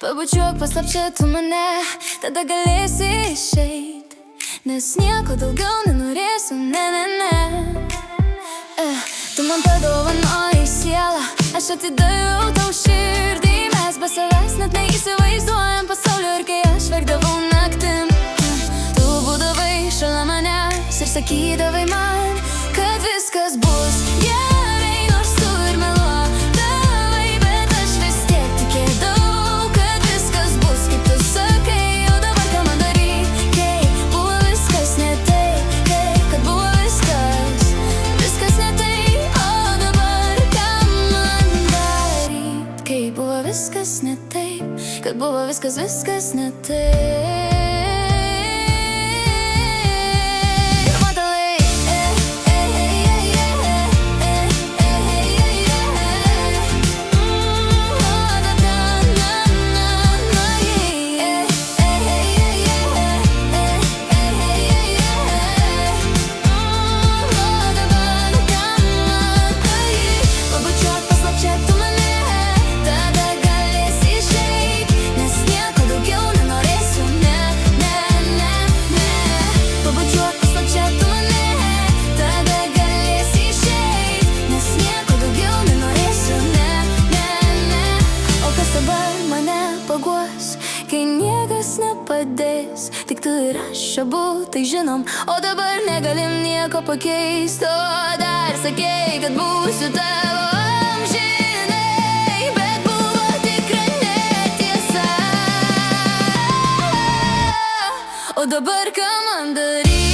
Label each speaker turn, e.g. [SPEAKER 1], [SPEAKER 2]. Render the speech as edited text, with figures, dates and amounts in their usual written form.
[SPEAKER 1] Pabučiuok paslapčia tu mane, tada galėsi išeit, nes nieko daugiau nenorėsiu, ne. Tu man padovanojai sielą, aš atidaviau tau širdį. Mes be savęs net neįsivaizduojam pasaulio, ir kai aš verkdavau naktim, tu būdavai šalia manęs ir sakydavai man, kad viskas bus gerai, nors tu ir meluodavai, bet aš vis tiek tikėdavau, kad viskas bus kaip tu sakai. O dabar ką man daryt, kai buvo viskas ne taip, kai kad buvo viskas ne taip. O dabar ką man daryt, kai buvo viskas ne taip, kad buvo viskas ne taip. Kai niekas nepadės, tik tu ir aš abu tai žinom. O dabar negalim nieko pakeist. O dar sakei, kad būsiu tavo amžinai, bet buvo tikra netiesa. O dabar ką man daryt?